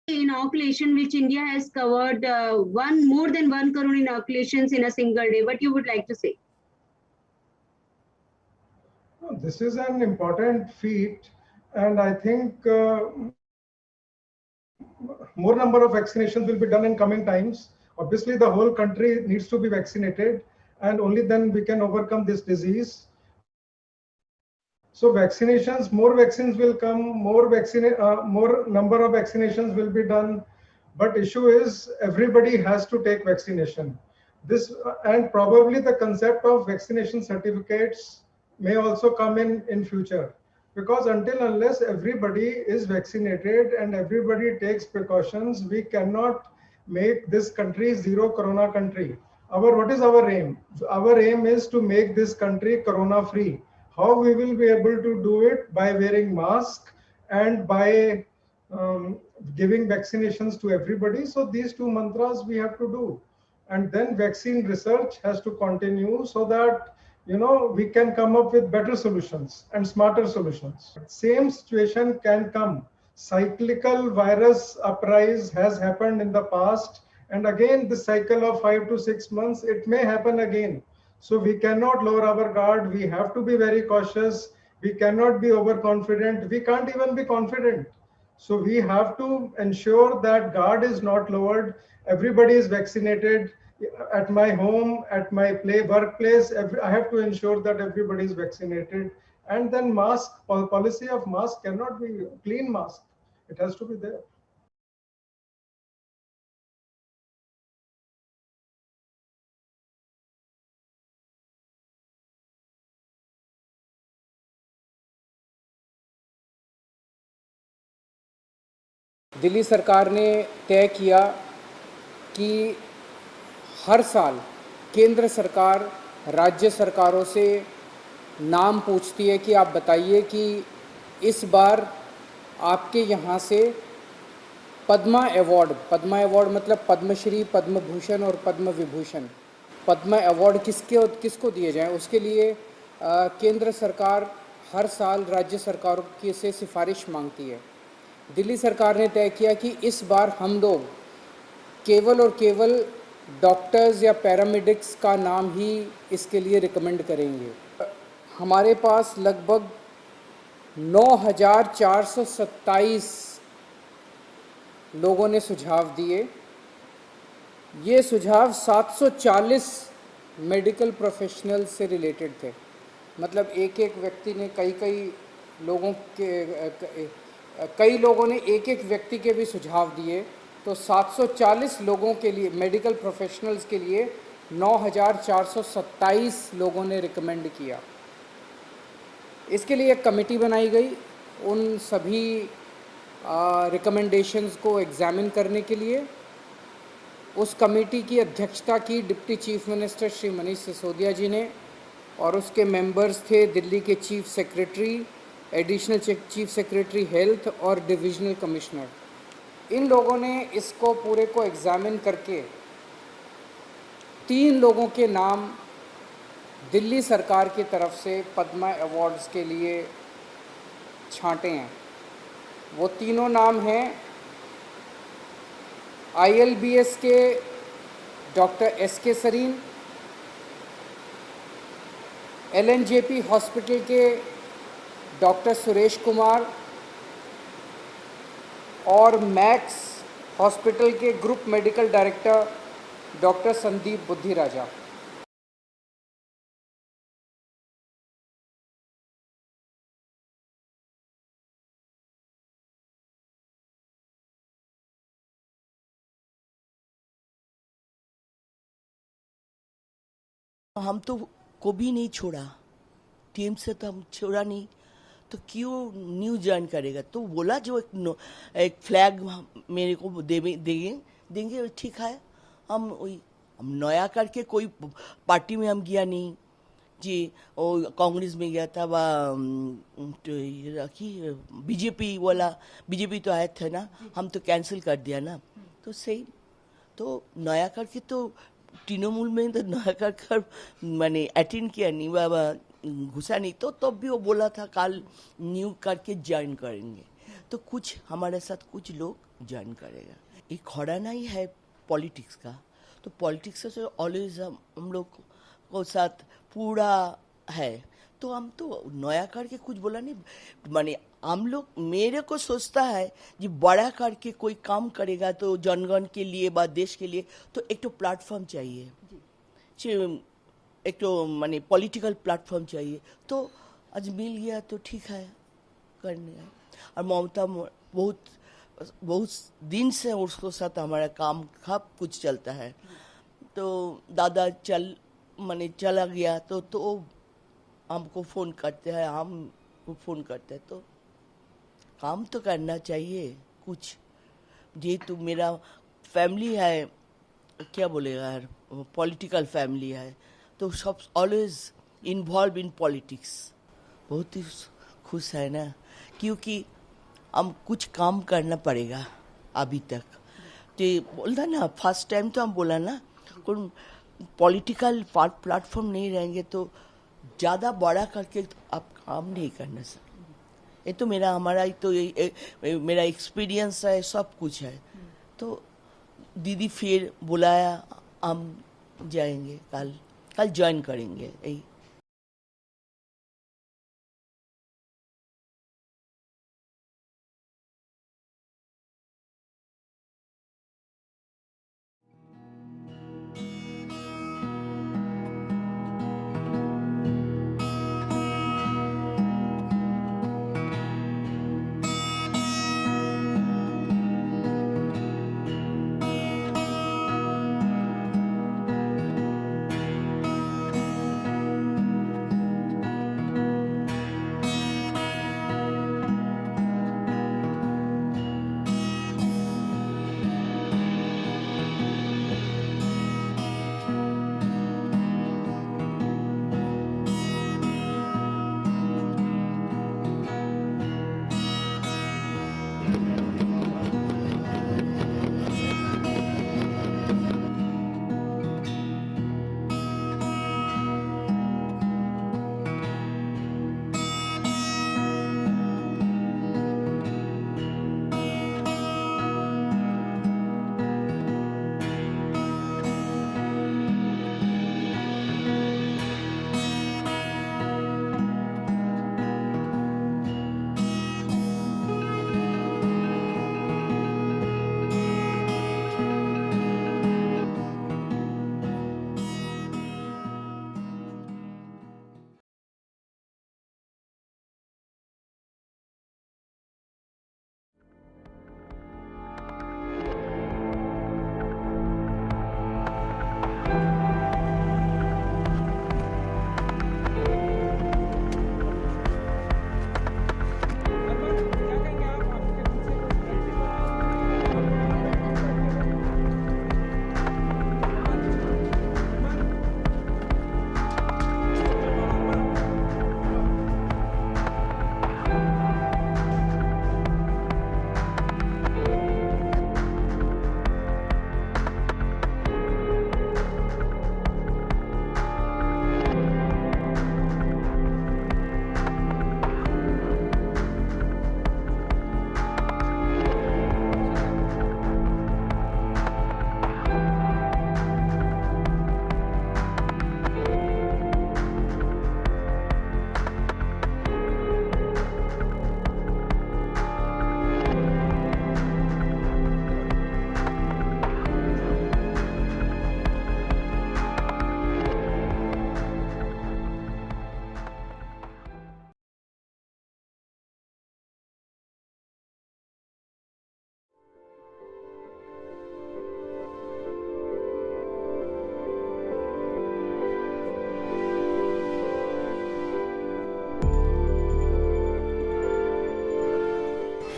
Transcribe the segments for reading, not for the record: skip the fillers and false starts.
inoculation which India has covered more than 1 crore inoculations in a single day. What you would like to say? This is an important feat, and I think more number of vaccinations will be done in coming times. Obviously, the whole country needs to be vaccinated, and only then we can overcome this disease. So vaccinations, more vaccines will come, more number of vaccinations will be done. But issue is everybody has to take vaccination. This and probably the concept of vaccination certificates may also come in future, because until unless everybody is vaccinated and everybody takes precautions, we cannot make this country zero corona country. What is our aim? Our aim is to make this country corona free. How we will be able to do it? By wearing mask and by giving vaccinations to everybody. So these two mantras we have to do, and then vaccine research has to continue so that we can come up with better solutions and smarter solutions. Same situation can come. Cyclical virus uprise has happened in the past, and again the cycle of 5 to 6 months it may happen again. So we cannot lower our guard. We have to be very cautious. We cannot be overconfident. We can't even be confident. So we have to ensure that guard is not lowered. Everybody is vaccinated. At my home, at my workplace, I have to ensure that everybody is vaccinated. And then policy of mask cannot be clean mask. It has to be there. Delhi सरकार ने तय किया कि हर साल केंद्र सरकार राज्य सरकारों से नाम पूछती है कि आप बताइए कि इस बार आपके यहाँ से पद्मा अवार्ड मतलब पद्मश्री, पद्म भूषण और पद्म विभूषण, पद्मा अवार्ड किसको दिए जाएं, उसके लिए केंद्र सरकार हर साल राज्य सरकारों से सिफारिश मांगती है। दिल्ली सरकार ने तय किया कि इस बार हम लोग केवल और केवल डॉक्टर्स या पैरामेडिक्स का नाम ही इसके लिए रिकमेंड करेंगे। हमारे पास लगभग 9,427 लोगों ने सुझाव दिए। ये सुझाव 740 मेडिकल प्रोफेशनल से रिलेटेड थे। मतलब एक व्यक्ति ने कई लोगों ने एक व्यक्ति के भी सुझाव दिए, तो 740 लोगों के लिए, मेडिकल प्रोफेशनल्स के लिए 9,427 लोगों ने रिकमेंड किया। इसके लिए एक कमेटी बनाई गई उन सभी रिकमेंडेशंस को एग्ज़ामिन करने के लिए। उस कमेटी की अध्यक्षता की deputy chief minister Shri Manish Sisodia ji ने, और उसके मेंबर्स थे दिल्ली के chief secretary, additional chief secretary health और डिविजनल कमिश्नर। इन लोगों ने इसको पूरे को एग्ज़ामिन करके 3 लोगों के नाम दिल्ली सरकार की तरफ से पद्मा अवार्ड्स के लिए छांटे हैं। वो तीनों नाम हैं ILBS के doctor SK Sarin, LNJP hospital के डॉक्टर सुरेश कुमार और मैक्स हॉस्पिटल के group medical director doctor Sandeep Buddhiraja. हम तो को भी नहीं छोड़ा, टीम से तो हम छोड़ा नहीं, तो क्यों न्यू ज्वाइन करेगा? तो बोला जो एक फ्लैग मेरे को देंगे ठीक है। हम नया करके कोई पार्टी में हम गया नहीं जी, और कांग्रेस में गया था बीजेपी तो आया था ना, हम तो कैंसिल कर दिया ना। तो सही, तो नया करके तो तृणमूल में तो नया कर मैंने अटेंड किया नहीं, बाबा घुसा नहीं, तो तब भी वो बोला था कल न्यू करके ज्वाइन करेंगे। तो कुछ हमारे साथ कुछ लोग ज्वाइन करेगा। एक खौराना ही है पॉलिटिक्स का, तो पॉलिटिक्स से ऑलवेज हम लोग को साथ पूरा है, तो हम तो नया करके कुछ बोला नहीं, माने हम लोग मेरे को सोचता है कि बड़ा करके कोई काम करेगा तो जनगण के लिए व देश के लिए तो एक तो प्लेटफॉर्म चाहिए, एक तो माने पॉलिटिकल प्लेटफॉर्म चाहिए, तो आज मिल गया तो ठीक है करने है। और ममता बहुत दिन से उसको साथ हमारा काम सब कुछ चलता है, तो दादा चला गया तो हमको फ़ोन करते हैं, हमको फ़ोन करते हैं, तो काम तो करना चाहिए कुछ। ये तो मेरा फैमिली है, क्या बोलेगा यार, पॉलिटिकल फैमिली है, तो सब ऑलवेज इन्वॉल्व इन पॉलिटिक्स। बहुत ही खुश है ना, क्योंकि हम कुछ काम करना पड़ेगा अभी तक। तो बोलता ना फर्स्ट टाइम तो हम बोला ना, कोई पॉलिटिकल प्लेटफॉर्म नहीं रहेंगे तो ज़्यादा बड़ा करके आप काम नहीं करना सर। ये तो हमारा तो मेरा एक्सपीरियंस है, सब कुछ है। तो दीदी फिर बुलाया, हम जाएंगे, कल ज्वाइन करेंगे यही।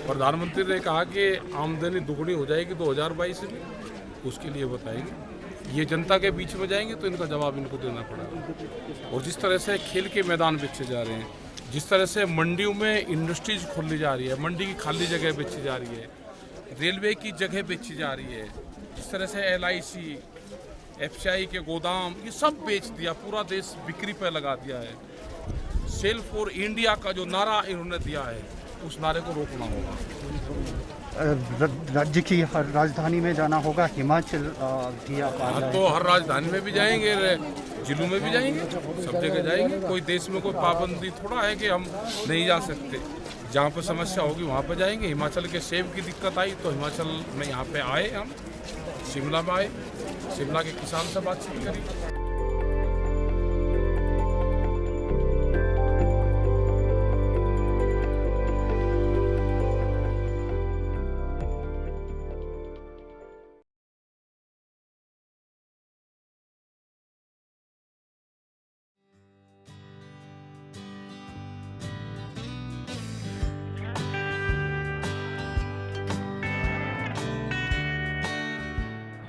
प्रधानमंत्री ने कहा कि आमदनी दुगनी हो जाएगी 2022 में, उसके लिए बताएंगे। ये जनता के बीच में जाएंगे तो इनका जवाब इनको देना पड़ेगा। और जिस तरह से खेल के मैदान बेचे जा रहे हैं, जिस तरह से मंडियों में इंडस्ट्रीज खोली जा रही है, मंडी की खाली जगह बेची जा रही है, रेलवे की जगह बेची जा रही है, जिस तरह से LIC, FCI के गोदाम, ये सब बेच दिया, पूरा देश बिक्री पर लगा दिया है। सेल फॉर इंडिया का जो नारा इन्होंने दिया है, उस नारे को रोकना होगा। राज्य की हर राजधानी में जाना होगा, हिमाचल भी आप आ हाँ, जाए। तो हर राजधानी में भी जाएंगे, जिलों में भी जाएंगे, सब जगह जाएंगे। कोई देश में कोई पाबंदी थोड़ा है कि हम नहीं जा सकते। जहाँ पर समस्या होगी वहाँ पर जाएंगे। हिमाचल के सेब की दिक्कत आई तो हिमाचल में यहाँ पे आए, हम शिमला में आए, शिमला के किसान से बातचीत करी।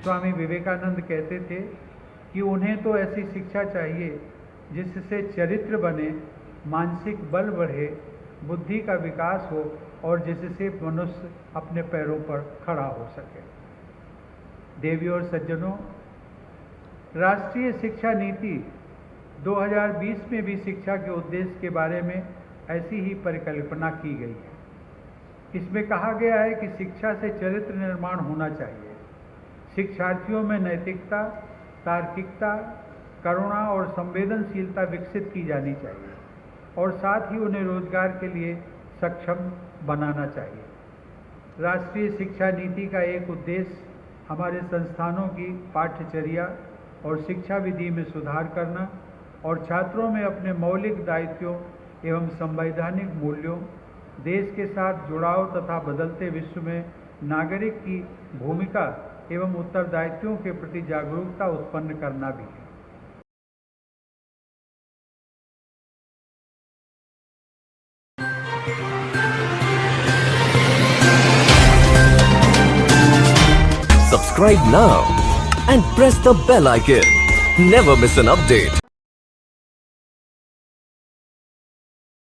स्वामी विवेकानंद कहते थे कि उन्हें तो ऐसी शिक्षा चाहिए जिससे चरित्र बने, मानसिक बल बढ़े, बुद्धि का विकास हो और जिससे मनुष्य अपने पैरों पर खड़ा हो सके। देवियों और सज्जनों, राष्ट्रीय शिक्षा नीति 2020 में भी शिक्षा के उद्देश्य के बारे में ऐसी ही परिकल्पना की गई है। इसमें कहा गया है कि शिक्षा से चरित्र निर्माण होना चाहिए। शिक्षार्थियों में नैतिकता, तार्किकता, करुणा और संवेदनशीलता विकसित की जानी चाहिए और साथ ही उन्हें रोजगार के लिए सक्षम बनाना चाहिए। राष्ट्रीय शिक्षा नीति का एक उद्देश्य हमारे संस्थानों की पाठ्यचर्या और शिक्षा विधि में सुधार करना और छात्रों में अपने मौलिक दायित्वों एवं संवैधानिक मूल्यों, देश के साथ जुड़ाव तथा बदलते विश्व में नागरिक की भूमिका एवं उत्तरदायित्वों के प्रति जागरूकता उत्पन्न करना भी है। Subscribe now and press the bell icon. Never miss an update.